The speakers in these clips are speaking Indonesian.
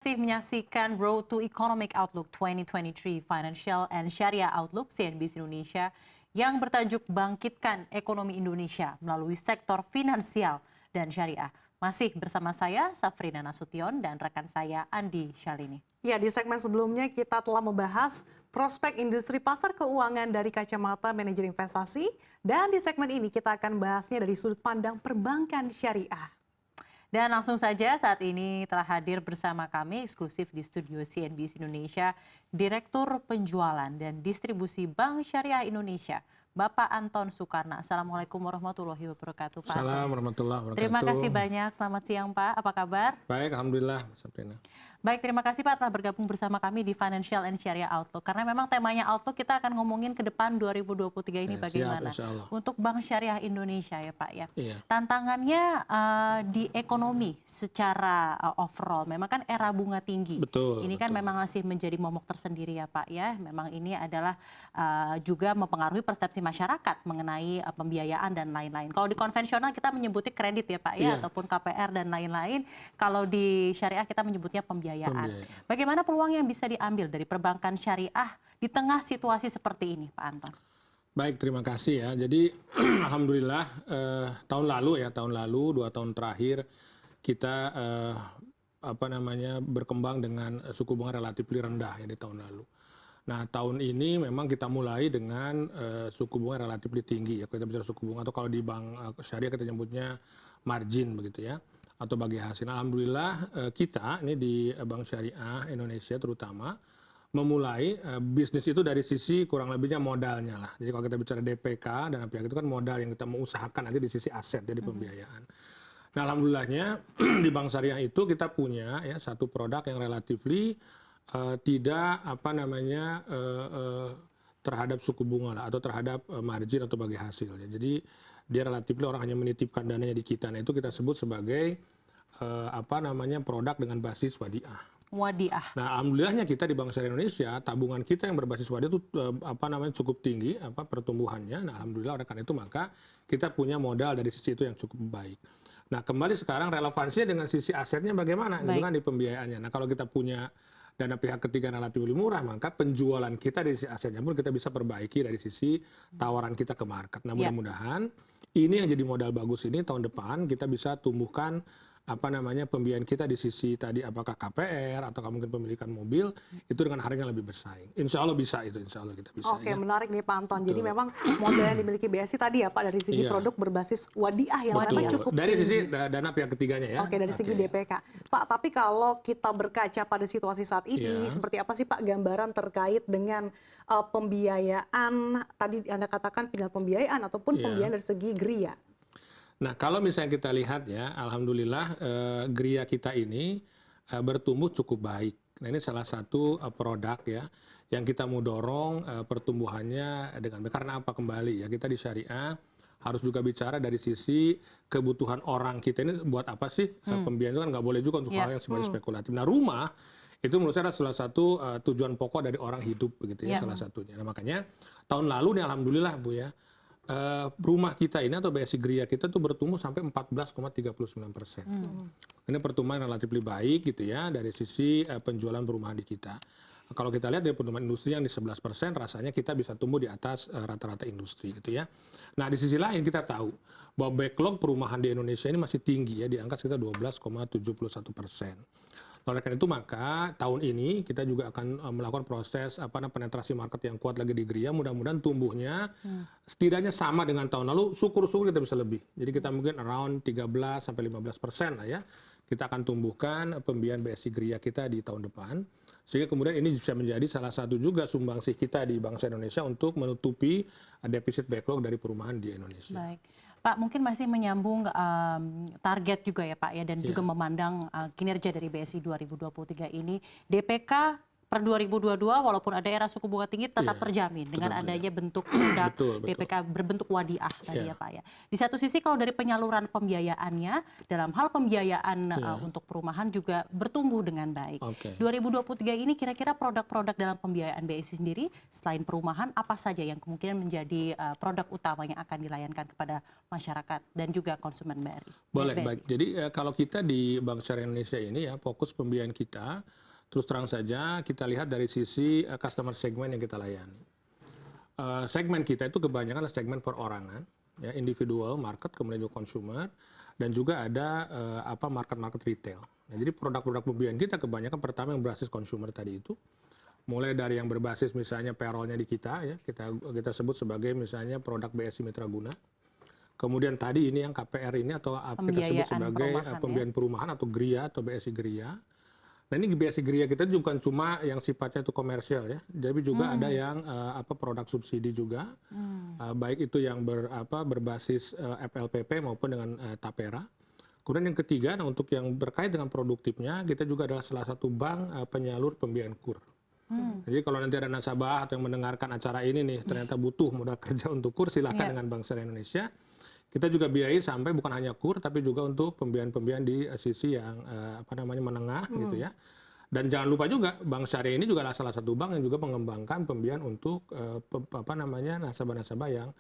Masih menyaksikan Road to Economic Outlook 2023 Financial and Sharia Outlook CNBC Indonesia yang bertajuk Bangkitkan Ekonomi Indonesia melalui sektor finansial dan syariah. Masih bersama saya Safrina Nasution dan rekan saya Andi Syalini. Ya, di segmen sebelumnya kita telah membahas prospek industri pasar keuangan dari kacamata manajer investasi, dan di segmen ini kita akan bahasnya dari sudut pandang perbankan syariah. Dan langsung saja saat ini telah hadir bersama kami eksklusif di studio CNBC Indonesia, Direktur Penjualan dan Distribusi Bank Syariah Indonesia, Bapak Anton Soekarna. Assalamualaikum warahmatullahi wabarakatuh, Pak. Assalamualaikum warahmatullahi wabarakatuh. Terima kasih banyak. Selamat siang, Pak. Apa kabar? Baik, alhamdulillah, Sabrina. Baik, terima kasih Pak telah bergabung bersama kami di Financial and Sharia Outlook. Karena memang temanya Outlook, kita akan ngomongin ke depan 2023 ini bagaimana untuk Bank Syariah Indonesia ya Pak ya. Iya. Tantangannya di ekonomi secara overall, memang kan era bunga tinggi. Betul. Ini kan memang masih menjadi momok tersendiri ya Pak ya. Memang ini adalah juga mempengaruhi persepsi masyarakat mengenai pembiayaan dan lain-lain. Kalau di konvensional kita menyebutnya kredit ya Pak ya, ataupun KPR dan lain-lain. Kalau di syariah kita menyebutnya pembiayaan. Bagaimana peluang yang bisa diambil dari perbankan syariah di tengah situasi seperti ini, Pak Anton? Baik, terima kasih ya. Jadi alhamdulillah tahun lalu 2 tahun terakhir kita berkembang dengan suku bunga relatif rendah ya di tahun lalu. Nah, tahun ini memang kita mulai dengan suku bunga relatif tinggi ya. Kita bicara suku bunga, atau kalau di bank syariah kita nyebutnya margin begitu ya, atau bagi hasil. Alhamdulillah kita ini di Bank Syariah Indonesia terutama memulai bisnis itu dari sisi kurang lebihnya modalnya lah. Jadi kalau kita bicara DPK dan pihak itu kan modal yang kita mau usahakan nanti di sisi aset, jadi pembiayaan. Nah, alhamdulillahnya di Bank Syariah itu kita punya ya satu produk yang relatifly tidak terhadap suku bunga lah, atau terhadap margin atau bagi hasil. Jadi dia relatif orang hanya menitipkan dananya di kita. Nah, itu kita sebut sebagai produk dengan basis wadiah. Wadiah. Nah, alhamdulillahnya kita di Bank Syariah Indonesia, tabungan kita yang berbasis wadiah itu cukup tinggi pertumbuhannya. Nah, alhamdulillah oleh karena itu maka kita punya modal dari sisi itu yang cukup baik. Nah, kembali sekarang relevansinya dengan sisi asetnya bagaimana? Gitu kan di pembiayaannya. Nah, kalau kita punya dana pihak ketiga relatif lebih murah, maka penjualan kita dari sisi asetnya pun kita bisa perbaiki dari sisi tawaran kita ke market. Nah, mudah-mudahan ini yang jadi modal bagus ini tahun depan kita bisa tumbuhkan pembiayaan kita di sisi tadi, apakah KPR atau mungkin pemilikan mobil itu dengan harga yang lebih bersaing. Insya Allah bisa itu, insya Allah kita bisa. Oke, menarik nih Pak Anton. Jadi memang modal yang dimiliki BSI tadi ya Pak, dari segi produk berbasis wadiah yang memang cukup dari tinggi. sisi dana pihak ketiganya ya. Oke, dari segi DPK. Pak, tapi kalau kita berkaca pada situasi saat ini, seperti apa sih Pak gambaran terkait dengan pembiayaan, tadi Anda katakan pilihan pembiayaan ataupun pembiayaan dari segi GRIA? Nah, kalau misalnya kita lihat ya, alhamdulillah GRIA kita ini bertumbuh cukup baik. Nah, ini salah satu produk ya yang kita mau dorong pertumbuhannya dengan baik. Karena apa? Kembali ya, kita di syariah harus juga bicara dari sisi kebutuhan orang kita ini buat apa sih? Pembiayaan itu kan nggak boleh juga untuk hal yang sebenarnya spekulatif. Nah, rumah itu menurut saya adalah salah satu tujuan pokok dari orang hidup begitu ya, salah satunya. Nah, makanya tahun lalu nih alhamdulillah Bu ya, rumah kita ini atau BSI GRIA kita tuh bertumbuh sampai 14,39%. Ini pertumbuhan relatif lebih baik gitu ya dari sisi penjualan perumahan di kita. Kalau kita lihat dari pertumbuhan industri yang di 11%, rasanya kita bisa tumbuh di atas rata-rata industri gitu ya. Nah, di sisi lain kita tahu bahwa backlog perumahan di Indonesia ini masih tinggi ya, di angka sekitar 12,71%. Oleh karena itu maka tahun ini kita juga akan melakukan proses penetrasi market yang kuat lagi di GRIA. Mudah-mudahan tumbuhnya setidaknya sama dengan tahun lalu. Syukur-syukur kita bisa lebih. Jadi kita mungkin around 13-15% lah ya. Kita akan tumbuhkan pembiayaan BSI GRIA kita di tahun depan. Sehingga kemudian ini bisa menjadi salah satu juga sumbangsih kita di Bangsa Indonesia untuk menutupi defisit backlog dari perumahan di Indonesia. Baik. Pak, mungkin masih menyambung target juga ya Pak ya, dan juga memandang kinerja dari BSI 2023 ini. DPK per 2022 walaupun ada era suku bunga tinggi tetap terjamin dengan adanya bentuk produk DPK berbentuk wadiah tadi ya Pak ya. Di satu sisi kalau dari penyaluran pembiayaannya dalam hal pembiayaan untuk perumahan juga bertumbuh dengan baik. 2023 ini kira-kira produk-produk dalam pembiayaan BSI sendiri selain perumahan apa saja yang kemungkinan menjadi produk utama yang akan dilayankan kepada masyarakat dan juga konsumen BRI? Boleh, baik. Jadi kalau kita di Bank Syariah Indonesia ini ya fokus pembiayaan kita terus terang saja kita lihat dari sisi customer segment yang kita layani. Segmen kita itu kebanyakan adalah segmen perorangan, ya, individual market, kemudian juga consumer, dan juga ada market-market retail. Nah, jadi produk-produk pembiayaan kita kebanyakan pertama yang berbasis consumer tadi itu, mulai dari yang berbasis misalnya payroll-nya di kita, ya, kita sebut sebagai misalnya produk BSI Mitra Guna. Kemudian tadi ini yang KPR ini atau kita sebut sebagai pembiayaan perumahan atau GRIA atau BSI GRIA. Nah ini BSI GRIA kita juga bukan cuma yang sifatnya itu komersial ya, tapi juga ada yang produk subsidi juga, baik itu yang berbasis FLPP maupun dengan Tapera. Kemudian yang ketiga, nah untuk yang berkait dengan produktifnya, kita juga adalah salah satu bank penyalur pembiayaan KUR. Jadi kalau nanti ada nasabah atau yang mendengarkan acara ini nih, ternyata butuh modal kerja untuk KUR, silakan dengan Bank Syariah Indonesia. Kita juga biayai sampai bukan hanya KUR, tapi juga untuk pembiayaan-pembiayaan di sisi yang menengah gitu ya. Dan jangan lupa juga Bank Syariah ini juga adalah salah satu bank yang juga mengembangkan pembiayaan untuk nasabah-nasabah yang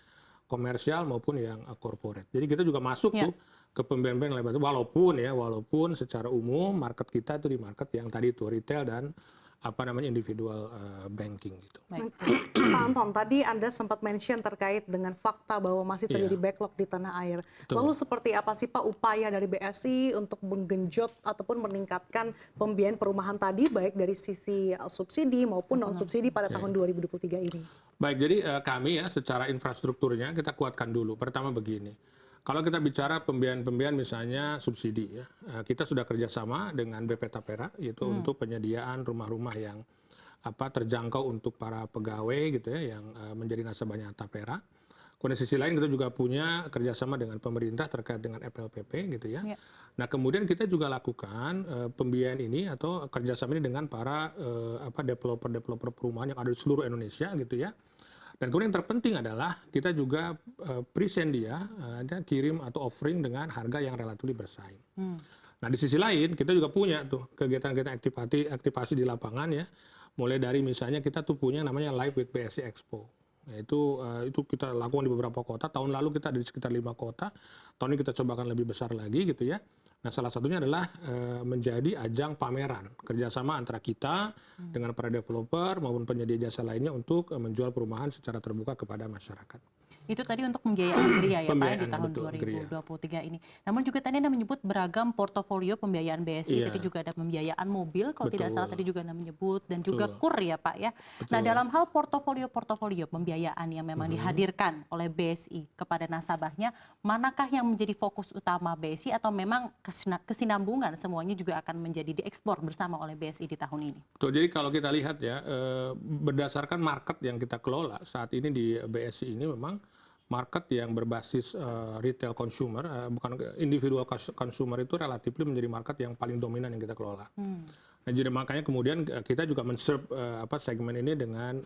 komersial maupun yang corporate. Jadi kita juga masuk tuh ke pembiayaan lebar walaupun secara umum market kita itu di market yang tadi itu retail dan individual banking gitu. Pak Anton, tadi Anda sempat mention terkait dengan fakta bahwa masih terjadi backlog di tanah air. Lalu seperti apa sih Pak upaya dari BSI untuk menggenjot ataupun meningkatkan pembiayaan perumahan tadi baik dari sisi subsidi maupun non subsidi pada tahun 2023 ini? Baik, jadi kami ya secara infrastrukturnya kita kuatkan dulu. Pertama begini. Kalau kita bicara pembiayaan misalnya subsidi ya, kita sudah kerjasama dengan BP Tapera yaitu untuk penyediaan rumah-rumah yang terjangkau untuk para pegawai gitu ya yang menjadi nasabahnya Tapera. Kemudian sisi lain kita juga punya kerjasama dengan pemerintah terkait dengan FLPP gitu ya. Nah kemudian kita juga lakukan pembiayaan ini atau kerjasama ini dengan para developer perumahan yang ada di seluruh Indonesia gitu ya. Dan kemudian yang terpenting adalah kita juga present dia, kirim atau offering dengan harga yang relatif bersaing. Nah di sisi lain kita juga punya tuh kegiatan-kegiatan aktivasi di lapangan ya, mulai dari misalnya kita tuh punya namanya Live with BSI Expo. Nah, itu kita lakukan di beberapa kota. Tahun lalu kita ada di sekitar 5 kota. Tahun ini kita cobakan lebih besar lagi gitu ya. Nah salah satunya adalah menjadi ajang pameran kerjasama antara kita dengan para developer maupun penyedia jasa lainnya untuk menjual perumahan secara terbuka kepada masyarakat. Itu tadi untuk pembiayaan GRIA ya Pak di tahun 2023 ini. Namun juga tadi Anda menyebut beragam portofolio pembiayaan BSI, tadi juga ada pembiayaan mobil kalau tidak salah tadi juga Anda menyebut dan juga KUR ya Pak ya. Nah dalam hal portofolio pembiayaan yang memang dihadirkan oleh BSI kepada nasabahnya, manakah yang menjadi fokus utama BSI atau memang kesinambungan semuanya juga akan menjadi diekspor bersama oleh BSI di tahun ini? Betul, jadi kalau kita lihat ya berdasarkan market yang kita kelola saat ini di BSI ini memang market yang berbasis retail consumer, bukan individual consumer itu relatif menjadi market yang paling dominan yang kita kelola. Nah, jadi makanya kemudian kita juga men-serve segmen ini dengan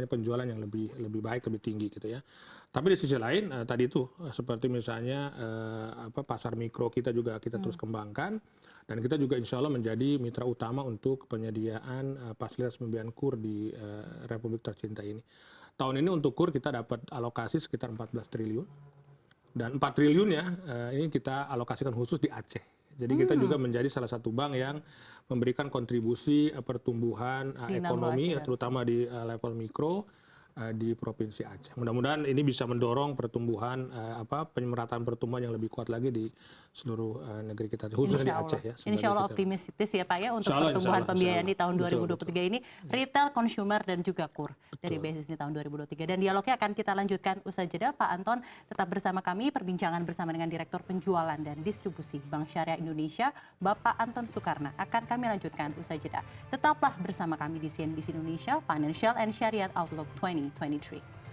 penjualan yang lebih baik, lebih tinggi gitu ya. Tapi di sisi lain tadi itu seperti misalnya pasar mikro kita juga kita terus kembangkan dan kita juga insya Allah menjadi mitra utama untuk penyediaan fasilitas pembiayaan KUR di Republik tercinta ini. Tahun ini untuk KUR kita dapat alokasi sekitar 14 triliun dan 4 triliun ya ini kita alokasikan khusus di Aceh. Jadi kita juga menjadi salah satu bank yang memberikan kontribusi pertumbuhan ekonomi terutama di level mikro di Provinsi Aceh. Mudah-mudahan ini bisa mendorong pertumbuhan penyemerataan pertumbuhan yang lebih kuat lagi di seluruh negeri kita khususnya di Aceh ya. Insya Allah optimistis ya Pak ya untuk pertumbuhan pembiayaan di tahun 2023 ini retail, consumer dan juga KUR dari BSI di tahun 2023. Dan dialognya akan kita lanjutkan usai jeda. Pak Anton tetap bersama kami perbincangan bersama dengan Direktur Penjualan dan Distribusi Bank Syariah Indonesia Bapak Anton Soekarno akan kami lanjutkan usai jeda. Tetaplah bersama kami di CNBC Indonesia Financial and Syariah Outlook 2023.